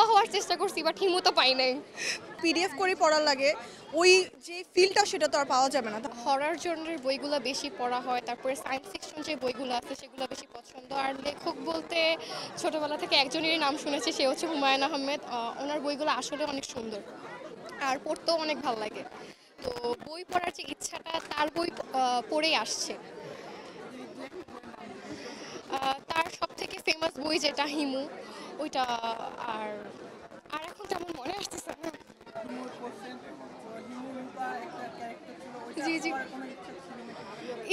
রূপা হওয়ার চেষ্টা করছি, বাট হিমু তো পাই নাই। পিডিএফ করে পড়া লাগে, ওই যে ফিলটা সেটা তো আর পাওয়া যাবে না। হরর জনরের বইগুলো বেশি পড়া হয়, তারপরে সায়েন্স ফিকশন যে বইগুলো আছে সেগুলো বেশি পছন্দ। আর লেখক বলতে ছোটবেলা থেকে একজনেরই নাম শুনেছি, সে হচ্ছে হুমায়ুন আহমেদ। ওনার বইগুলো আসলে অনেক সুন্দর আর পড়তেও অনেক ভালো লাগে। তো বই পড়ার যে ইচ্ছাটা তার বই পড়েই আসছে। তার সব থেকে ফেমাস বই যেটা হিমু, ওইটা। আর আর এখন তেমন মনে আসতেছে না। জি জি,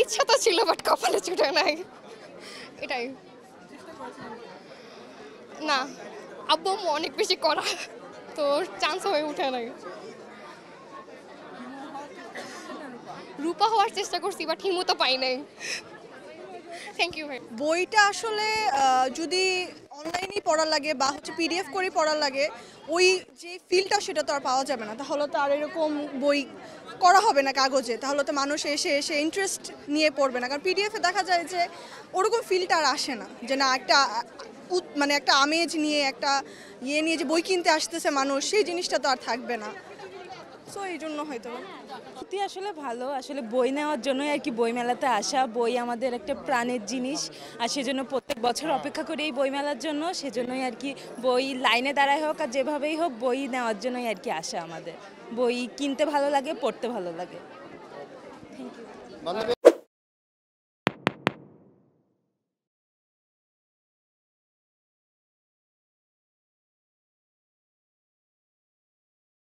ইচ্ছা তো ছিল বাট কপালে জুটে নাই, এটাই। না, আব্বু আম্মু অনেক বেশি করা, তো চান্স হয়ে উঠে নাই। রূপা হওয়ার চেষ্টা করছি, বাট হিমু তো পাই নাই। থ্যাংক ইউ ভাই। বইটা আসলে যদি অনলাইনেই পড়া লাগে বা হচ্ছে পিডিএফ করে পড়া লাগে, ওই যে ফিলটা সেটা তো আর পাওয়া যাবে না। তাহলে তো আর এরকম বই করা হবে না কাগজে, তাহলে তো মানুষ এসে এসে ইন্টারেস্ট নিয়ে পড়বে না। কারণ পিডিএফে দেখা যায় যে ওরকম ফিলটা আর আসে না, যে না একটা মানে একটা আমেজ নিয়ে একটা নিয়ে যে বই কিনতে আসতেছে মানুষ, সেই জিনিসটা তো আর থাকবে না। সো এই জন্য হয়তো সত্যি আসলে ভালো, আসলে বই নেওয়ার জন্যই আর কি বই মেলাতে আসা। বই আমাদের একটা প্রাণের জিনিস, আর সেজন্য প্রত্যেক বছর অপেক্ষা করি এই বই মেলার জন্য। সেজন্যই আর কি বই লাইনে দাঁড়ায় হোক আর যেভাবেই হোক বই নেওয়ার জন্যই আর কি আসা আমাদের। বই কিনতে ভালো লাগে, পড়তে ভালো লাগে। Thank you.